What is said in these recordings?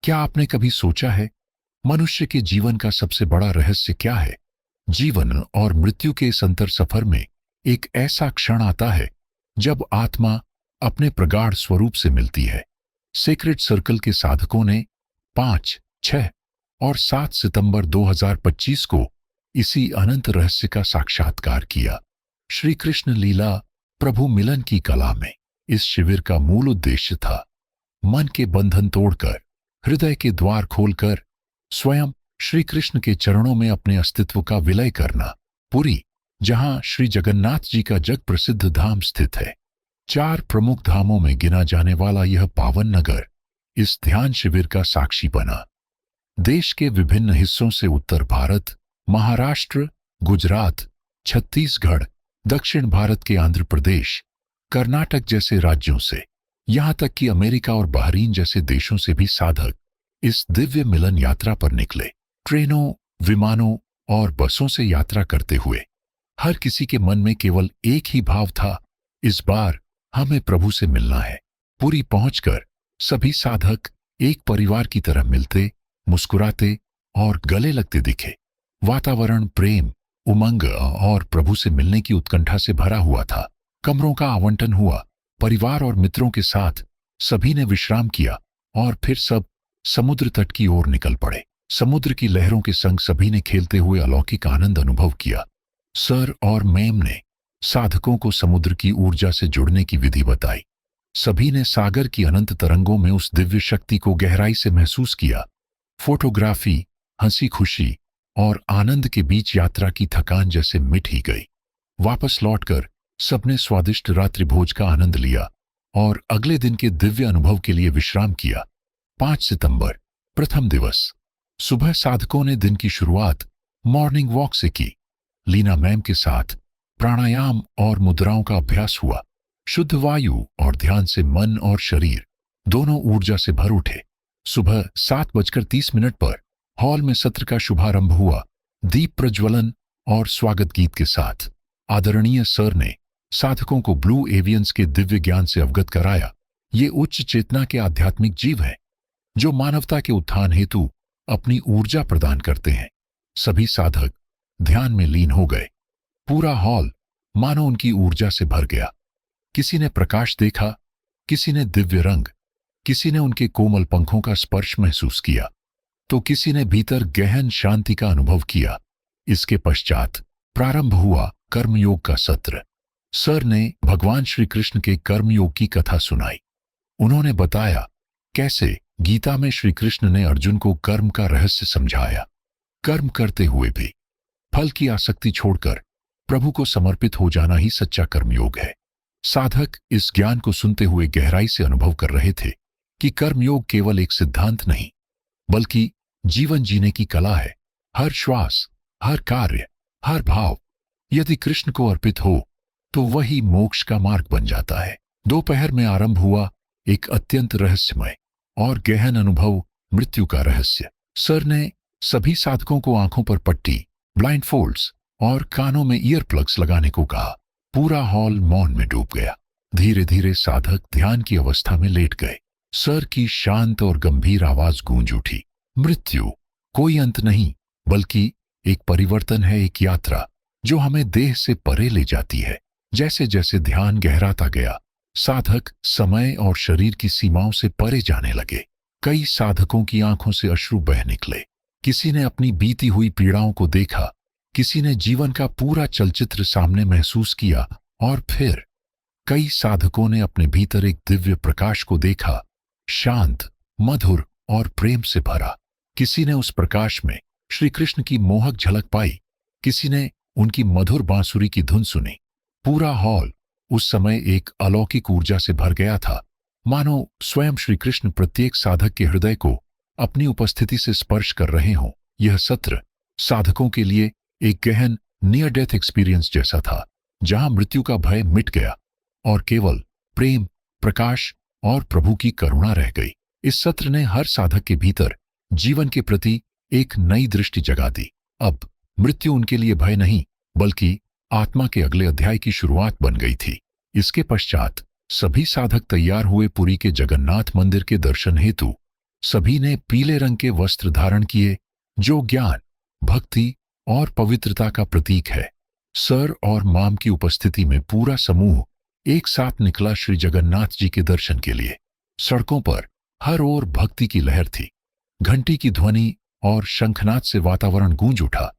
क्या आपने कभी सोचा है मनुष्य के जीवन का सबसे बड़ा रहस्य क्या है? जीवन और मृत्यु के इस अंतर सफर में एक ऐसा क्षण आता है जब आत्मा अपने प्रगाढ़ स्वरूप से मिलती है। सेक्रेट सर्कल के साधकों ने 5, 6 और 7 सितंबर 2025 को इसी अनंत रहस्य का साक्षात्कार किया। श्री कृष्ण लीला प्रभु मिलन की कला में इस शिविर का मूल उद्देश्य था मन के बंधन तोड़कर, हृदय के द्वार खोलकर स्वयं श्री कृष्ण के चरणों में अपने अस्तित्व का विलय करना। पुरी, जहां श्री जगन्नाथ जी का जग प्रसिद्ध धाम स्थित है, 4 प्रमुख धामों में गिना जाने वाला यह पावन नगर इस ध्यान शिविर का साक्षी बना। देश के विभिन्न हिस्सों से उत्तर भारत, महाराष्ट्र, गुजरात, छत्तीसगढ़, दक्षिण भारत के आंध्र प्रदेश, कर्नाटक जैसे राज्यों से, यहां तक कि अमेरिका और बहरीन जैसे देशों से भी साधक इस दिव्य मिलन यात्रा पर निकले। ट्रेनों, विमानों और बसों से यात्रा करते हुए हर किसी के मन में केवल एक ही भाव था, इस बार हमें प्रभु से मिलना है। पुरी पहुंचकर सभी साधक एक परिवार की तरह मिलते, मुस्कुराते और गले लगते दिखे। वातावरण प्रेम, उमंग और प्रभु से मिलने की उत्कंठा से भरा हुआ था। कमरों का आवंटन हुआ, परिवार और मित्रों के साथ सभी ने विश्राम किया और फिर सब समुद्र तट की ओर निकल पड़े। समुद्र की लहरों के संग सभी ने खेलते हुए अलौकिक आनंद अनुभव किया। सर और मैम ने साधकों को समुद्र की ऊर्जा से जुड़ने की विधि बताई। सभी ने सागर की अनंत तरंगों में उस दिव्य शक्ति को गहराई से महसूस किया। फोटोग्राफी, हंसी खुशी और आनंद के बीच यात्रा की थकान जैसे मिट ही गई। वापस लौटकर सबने स्वादिष्ट रात्रि भोज का आनंद लिया और अगले दिन के दिव्य अनुभव के लिए विश्राम किया। 5 सितंबर, प्रथम दिवस। सुबह साधकों ने दिन की शुरुआत मॉर्निंग वॉक से की। लीना मैम के साथ प्राणायाम और मुद्राओं का अभ्यास हुआ। शुद्ध वायु और ध्यान से मन और शरीर दोनों ऊर्जा से भर उठे। सुबह 7:30 पर हॉल में सत्र का शुभारंभ हुआ, दीप प्रज्वलन और स्वागत गीत के साथ। आदरणीय सर ने साधकों को ब्लू एवियंस के दिव्य ज्ञान से अवगत कराया। ये उच्च चेतना के आध्यात्मिक जीव हैं जो मानवता के उत्थान हेतु अपनी ऊर्जा प्रदान करते हैं। सभी साधक ध्यान में लीन हो गए। पूरा हॉल मानो उनकी ऊर्जा से भर गया। किसी ने प्रकाश देखा, किसी ने दिव्य रंग, किसी ने उनके कोमल पंखों का स्पर्श महसूस किया, तो किसी ने भीतर गहन शांति का अनुभव किया। इसके पश्चात प्रारंभ हुआ कर्मयोग का सत्र। सर ने भगवान श्री कृष्ण के कर्मयोग की कथा सुनाई। उन्होंने बताया कैसे गीता में श्री कृष्ण ने अर्जुन को कर्म का रहस्य समझाया। कर्म करते हुए भी फल की आसक्ति छोड़कर प्रभु को समर्पित हो जाना ही सच्चा कर्मयोग है। साधक इस ज्ञान को सुनते हुए गहराई से अनुभव कर रहे थे कि कर्मयोग केवल एक सिद्धांत नहीं, बल्कि जीवन जीने की कला है। हर श्वास, हर कार्य, हर भाव यदि कृष्ण को अर्पित हो तो वही मोक्ष का मार्ग बन जाता है। दोपहर में आरंभ हुआ एक अत्यंत रहस्यमय और गहन अनुभव, मृत्यु का रहस्य। सर ने सभी साधकों को आंखों पर पट्टी, ब्लाइंड फोल्ड्स और कानों में ईयर प्लग्स लगाने को कहा। पूरा हॉल मौन में डूब गया। धीरे धीरे साधक ध्यान की अवस्था में लेट गए। सर की शांत और गंभीर आवाज गूंज उठी, मृत्यु कोई अंत नहीं, बल्कि एक परिवर्तन है, एक यात्रा जो हमें देह से परे ले जाती है। जैसे जैसे ध्यान गहराता गया, साधक समय और शरीर की सीमाओं से परे जाने लगे। कई साधकों की आंखों से अश्रु बह निकले। किसी ने अपनी बीती हुई पीड़ाओं को देखा, किसी ने जीवन का पूरा चलचित्र सामने महसूस किया और फिर कई साधकों ने अपने भीतर एक दिव्य प्रकाश को देखा, शांत, मधुर और प्रेम से भरा। किसी ने उस प्रकाश में श्री कृष्ण की मोहक झलक पाई, किसी ने उनकी मधुर बांसुरी की धुन सुनी। पूरा हॉल उस समय एक अलौकिक ऊर्जा से भर गया था, मानो स्वयं श्री कृष्ण प्रत्येक साधक के हृदय को अपनी उपस्थिति से स्पर्श कर रहे हों। यह सत्र साधकों के लिए एक गहन नियर डेथ एक्सपीरियंस जैसा था, जहां मृत्यु का भय मिट गया और केवल प्रेम, प्रकाश और प्रभु की करुणा रह गई। इस सत्र ने हर साधक के भीतर जीवन के प्रति एक नई दृष्टि जगा दी। अब मृत्यु उनके लिए भय नहीं, बल्कि आत्मा के अगले अध्याय की शुरुआत बन गई थी। इसके पश्चात सभी साधक तैयार हुए पुरी के जगन्नाथ मंदिर के दर्शन हेतु। सभी ने पीले रंग के वस्त्र धारण किए, जो ज्ञान, भक्ति और पवित्रता का प्रतीक है। सर और माम की उपस्थिति में पूरा समूह एक साथ निकला श्री जगन्नाथ जी के दर्शन के लिए। सड़कों पर हर ओर भक्ति की लहर थी। घंटी की ध्वनि और शंखनाद से वातावरण गूंज उठा।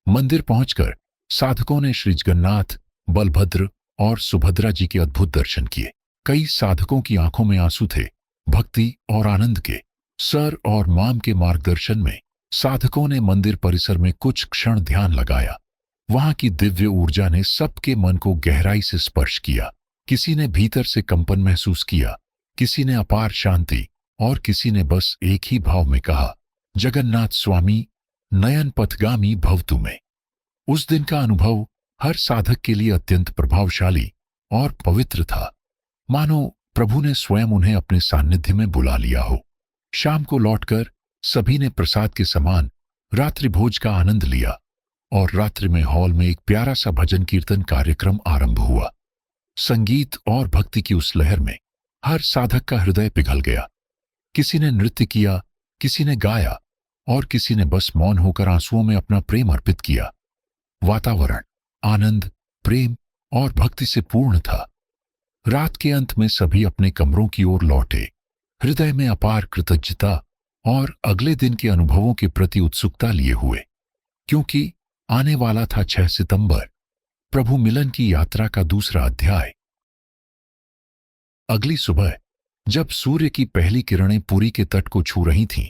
मंदिर पहुंचकर साधकों ने श्री जगन्नाथ, बलभद्र और सुभद्रा जी के अद्भुत दर्शन किए। कई साधकों की आंखों में आंसू थे, भक्ति और आनंद के। सर और माम के मार्गदर्शन में साधकों ने मंदिर परिसर में कुछ क्षण ध्यान लगाया। वहां की दिव्य ऊर्जा ने सबके मन को गहराई से स्पर्श किया। किसी ने भीतर से कंपन महसूस किया, किसी ने अपार शांति और किसी ने बस एक ही भाव में कहा, जगन्नाथ स्वामी नयन पथगामी भवतु में। उस दिन का अनुभव हर साधक के लिए अत्यंत प्रभावशाली और पवित्र था, मानो प्रभु ने स्वयं उन्हें अपने सान्निध्य में बुला लिया हो। शाम को लौटकर सभी ने प्रसाद के समान रात्रि भोज का आनंद लिया और रात्रि में हॉल में एक प्यारा सा भजन कीर्तन कार्यक्रम आरंभ हुआ। संगीत और भक्ति की उस लहर में हर साधक का हृदय पिघल गया। किसी ने नृत्य किया, किसी ने गाया और किसी ने बस मौन होकर आंसुओं में अपना प्रेम अर्पित किया। वातावरण आनंद, प्रेम और भक्ति से पूर्ण था। रात के अंत में सभी अपने कमरों की ओर लौटे, हृदय में अपार कृतज्ञता और अगले दिन के अनुभवों के प्रति उत्सुकता लिए हुए, क्योंकि आने वाला था 6 सितंबर, प्रभु मिलन की यात्रा का दूसरा अध्याय। अगली सुबह जब सूर्य की पहली किरणें पुरी के तट को छू रही थीं,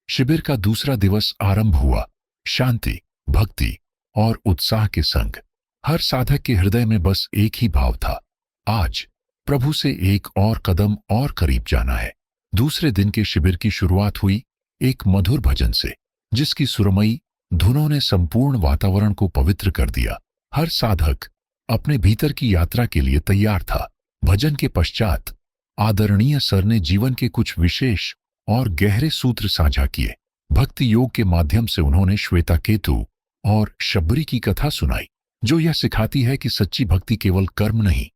शिविर का दूसरा दिवस आरंभ हुआ। शांति, भक्ति और उत्साह के संग हर साधक के हृदय में बस एक ही भाव था, आज प्रभु से एक और कदम और करीब जाना है। दूसरे दिन के शिविर की शुरुआत हुई एक मधुर भजन से, जिसकी सुरमयी धुनों ने संपूर्ण वातावरण को पवित्र कर दिया। हर साधक अपने भीतर की यात्रा के लिए तैयार था। भजन के पश्चात आदरणीय सर ने जीवन के कुछ विशेष और गहरे सूत्र साझा किए। भक्ति योग के माध्यम से उन्होंने श्वेता केतु और शबरी की कथा सुनाई, जो यह सिखाती है कि सच्ची भक्ति केवल कर्म नहीं,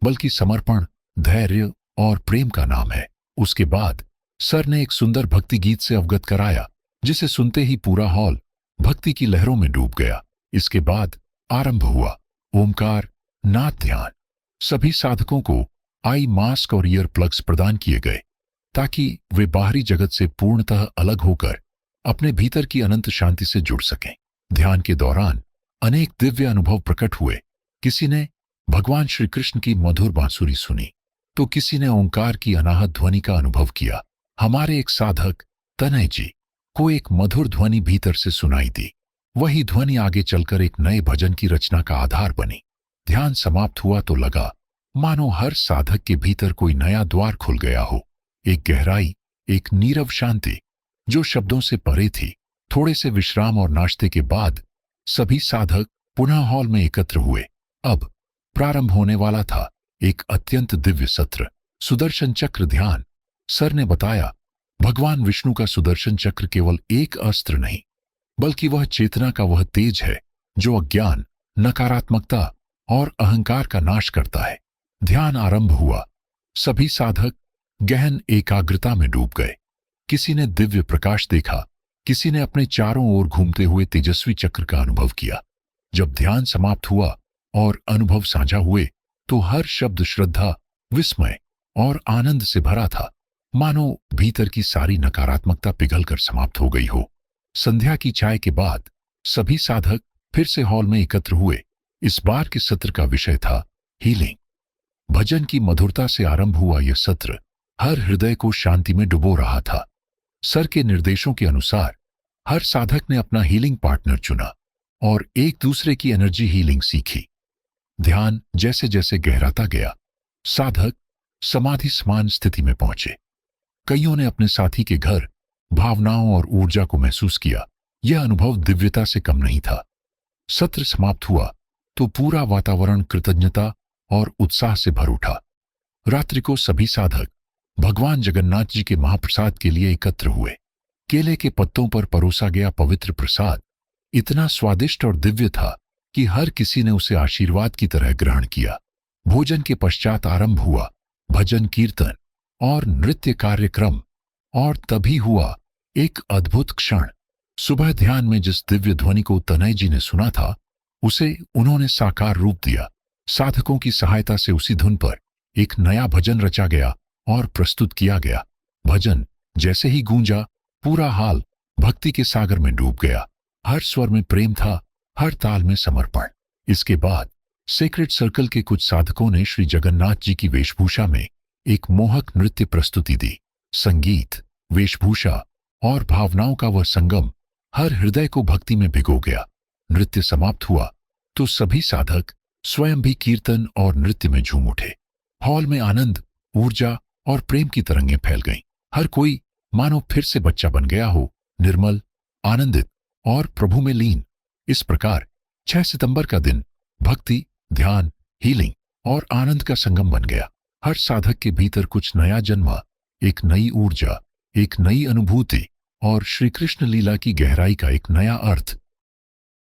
बल्कि समर्पण, धैर्य और प्रेम का नाम है। उसके बाद सर ने एक सुंदर भक्ति गीत से अवगत कराया, जिसे सुनते ही पूरा हॉल भक्ति की लहरों में डूब गया। इसके बाद आरंभ हुआ ओमकार नाद ध्यान। सभी साधकों को आई मास्क और ईयर प्लग्स प्रदान किए गए, ताकि वे बाहरी जगत से पूर्णतः अलग होकर अपने भीतर की अनंत शांति से जुड़ सकें। ध्यान के दौरान अनेक दिव्य अनुभव प्रकट हुए। किसी ने भगवान श्री कृष्ण की मधुर बांसुरी सुनी, तो किसी ने ओंकार की अनाहत ध्वनि का अनुभव किया। हमारे एक साधक तनय जी को एक मधुर ध्वनि भीतर से सुनाई दी। वही ध्वनि आगे चलकर एक नए भजन की रचना का आधार बनी। ध्यान समाप्त हुआ तो लगा मानो हर साधक के भीतर कोई नया द्वार खुल गया हो। एक गहराई, एक नीरव शांति जो शब्दों से परे थी। थोड़े से विश्राम और नाश्ते के बाद सभी साधक पुनः हॉल में एकत्र हुए। अब प्रारंभ होने वाला था एक अत्यंत दिव्य सत्र, सुदर्शन चक्र ध्यान। सर ने बताया, भगवान विष्णु का सुदर्शन चक्र केवल एक अस्त्र नहीं, बल्कि वह चेतना का वह तेज है जो अज्ञान, नकारात्मकता और अहंकार का नाश करता है। ध्यान आरंभ हुआ। सभी साधक गहन एकाग्रता में डूब गए। किसी ने दिव्य प्रकाश देखा, किसी ने अपने चारों ओर घूमते हुए तेजस्वी चक्र का अनुभव किया। जब ध्यान समाप्त हुआ और अनुभव साझा हुए, तो हर शब्द श्रद्धा, विस्मय और आनंद से भरा था, मानो भीतर की सारी नकारात्मकता पिघलकर समाप्त हो गई हो। संध्या की चाय के बाद सभी साधक फिर से हॉल में एकत्र हुए। इस बार के सत्र का विषय था हीलिंग। भजन की मधुरता से आरंभ हुआ यह सत्र हर हृदय को शांति में डुबो रहा था। सर के निर्देशों के अनुसार हर साधक ने अपना हीलिंग पार्टनर चुना और एक दूसरे की एनर्जी हीलिंग सीखी। ध्यान जैसे जैसे गहराता गया, साधक समाधि समान स्थिति में पहुंचे। कईयों ने अपने साथी के घर, भावनाओं और ऊर्जा को महसूस किया। यह अनुभव दिव्यता से कम नहीं था। सत्र समाप्त हुआ तो पूरा वातावरण कृतज्ञता और उत्साह से भर उठा। रात्रि को सभी साधक भगवान जगन्नाथ जी के महाप्रसाद के लिए एकत्र हुए। केले के पत्तों पर परोसा गया पवित्र प्रसाद इतना स्वादिष्ट और दिव्य था कि हर किसी ने उसे आशीर्वाद की तरह ग्रहण किया। भोजन के पश्चात आरंभ हुआ भजन कीर्तन और नृत्य कार्यक्रम और तभी हुआ एक अद्भुत क्षण। सुबह ध्यान में जिस दिव्य ध्वनि को तनय जी ने सुना था, उसे उन्होंने साकार रूप दिया। साधकों की सहायता से उसी धुन पर एक नया भजन रचा गया और प्रस्तुत किया गया। भजन जैसे ही गूंजा, पूरा हाल भक्ति के सागर में डूब गया। हर स्वर में प्रेम था, हर ताल में समर्पण। इसके बाद सेक्रेड सर्कल के कुछ साधकों ने श्री जगन्नाथ जी की वेशभूषा में एक मोहक नृत्य प्रस्तुति दी। संगीत, वेशभूषा और भावनाओं का वह संगम हर हृदय को भक्ति में भिगो गया। नृत्य समाप्त हुआ तो सभी साधक स्वयं भी कीर्तन और नृत्य में झूम उठे। हॉल में आनंद, ऊर्जा और प्रेम की तरंगें फैल गईं। हर कोई मानो फिर से बच्चा बन गया हो, निर्मल, आनंदित और प्रभु में लीन। इस प्रकार 6 सितंबर का दिन भक्ति, ध्यान, हीलिंग और आनंद का संगम बन गया। हर साधक के भीतर कुछ नया जन्मा, एक नई ऊर्जा, एक नई अनुभूति और श्री कृष्ण लीला की गहराई का एक नया अर्थ।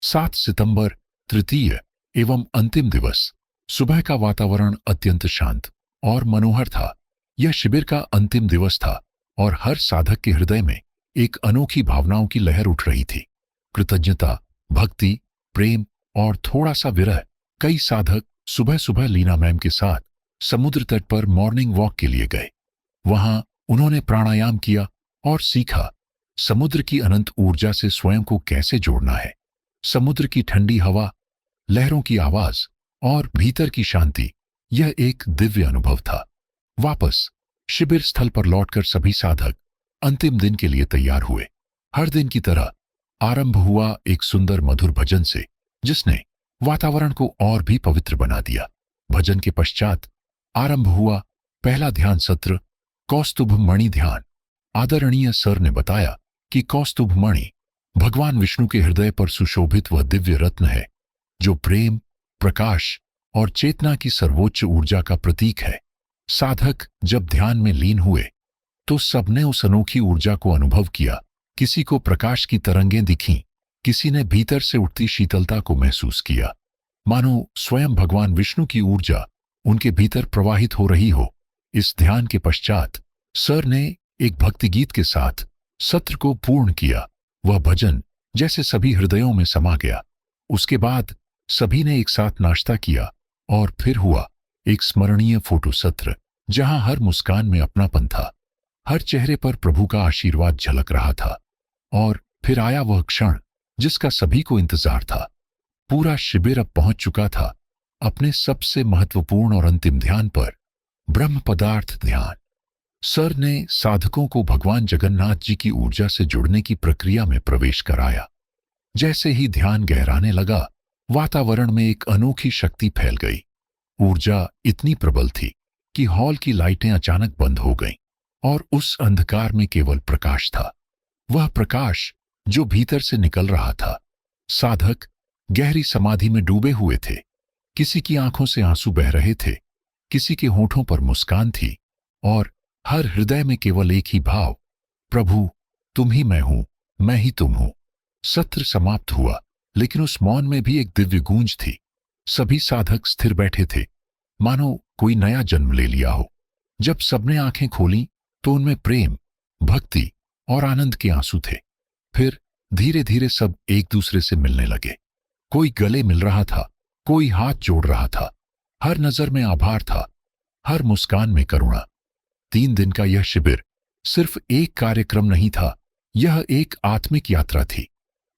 7 सितंबर, तृतीय एवं अंतिम दिवस। सुबह का वातावरण अत्यंत शांत और मनोहर था। यह शिविर का अंतिम दिवस था और हर साधक के हृदय में एक अनोखी भावनाओं की लहर उठ रही थी। कृतज्ञता, भक्ति, प्रेम और थोड़ा सा विरह। कई साधक सुबह सुबह लीना मैम के साथ समुद्र तट पर मॉर्निंग वॉक के लिए गए। वहां उन्होंने प्राणायाम किया और सीखा समुद्र की अनंत ऊर्जा से स्वयं को कैसे जोड़ना है। समुद्र की ठंडी हवा, लहरों की आवाज और भीतर की शांति, यह एक दिव्य अनुभव था। वापस शिविर स्थल पर लौटकर सभी साधक अंतिम दिन के लिए तैयार हुए। हर दिन की तरह आरंभ हुआ एक सुंदर मधुर भजन से, जिसने वातावरण को और भी पवित्र बना दिया। भजन के पश्चात आरंभ हुआ पहला ध्यान सत्र, कौस्तुभ मणि ध्यान। आदरणीय सर ने बताया कि कौस्तुभ मणि भगवान विष्णु के हृदय पर सुशोभित वह दिव्य रत्न है जो प्रेम, प्रकाश और चेतना की सर्वोच्च ऊर्जा का प्रतीक है। साधक जब ध्यान में लीन हुए तो सबने उस अनोखी ऊर्जा को अनुभव किया। किसी को प्रकाश की तरंगें दिखीं, किसी ने भीतर से उठती शीतलता को महसूस किया, मानो स्वयं भगवान विष्णु की ऊर्जा उनके भीतर प्रवाहित हो रही हो। इस ध्यान के पश्चात सर ने एक भक्ति गीत के साथ सत्र को पूर्ण किया। वह भजन जैसे सभी हृदयों में समा गया। उसके बाद सभी ने एक साथ नाश्ता किया और फिर हुआ एक स्मरणीय फोटो सत्र, जहां हर मुस्कान में अपनापन था, हर चेहरे पर प्रभु का आशीर्वाद झलक रहा था। और फिर आया वह क्षण जिसका सभी को इंतजार था। पूरा शिविर अब पहुंच चुका था अपने सबसे महत्वपूर्ण और अंतिम ध्यान पर, ब्रह्म पदार्थ ध्यान। सर ने साधकों को भगवान जगन्नाथ जी की ऊर्जा से जुड़ने की प्रक्रिया में प्रवेश कराया। जैसे ही ध्यान गहराने लगा, वातावरण में एक अनोखी शक्ति फैल गई। ऊर्जा इतनी प्रबल थी कि हॉल की लाइटें अचानक बंद हो गईं और उस अंधकार में केवल प्रकाश था। वह प्रकाश जो भीतर से निकल रहा था। साधक गहरी समाधि में डूबे हुए थे। किसी की आंखों से आंसू बह रहे थे, किसी के होठों पर मुस्कान थी और हर हृदय में केवल एक ही भाव, प्रभु तुम ही मैं हूं, मैं ही तुम हूं। सत्र समाप्त हुआ, लेकिन उस मौन में भी एक दिव्य गूंज थी। सभी साधक स्थिर बैठे थे, मानो कोई नया जन्म ले लिया हो। जब सबने आंखें खोलीं तो उनमें प्रेम, भक्ति और आनंद के आंसू थे। फिर धीरे धीरे सब एक दूसरे से मिलने लगे। कोई गले मिल रहा था, कोई हाथ जोड़ रहा था। हर नजर में आभार था, हर मुस्कान में करुणा। 3 दिन का यह शिविर सिर्फ एक कार्यक्रम नहीं था, यह एक आत्मिक यात्रा थी।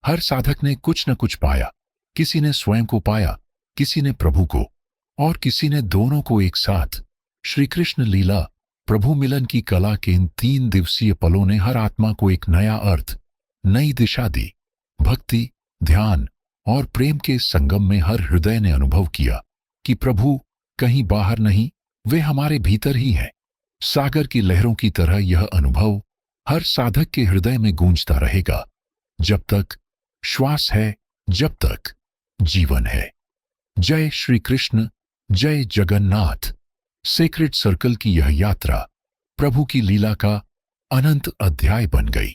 हर साधक ने कुछ न कुछ पाया। किसी ने स्वयं को पाया, किसी ने प्रभु को, और किसी ने दोनों को एक साथ। श्री कृष्ण लीला, प्रभु मिलन की कला के इन 3 दिवसीय पलों ने हर आत्मा को एक नया अर्थ, नई दिशा दी। भक्ति, ध्यान और प्रेम के संगम में हर हृदय ने अनुभव किया कि प्रभु कहीं बाहर नहीं, वे हमारे भीतर ही हैं। सागर की लहरों की तरह यह अनुभव हर साधक के हृदय में गूंजता रहेगा, जब तक श्वास है, जब तक जीवन है। जय श्री कृष्ण, जय जगन्नाथ। सेक्रेड सर्कल की यह यात्रा प्रभु की लीला का अनंत अध्याय बन गई।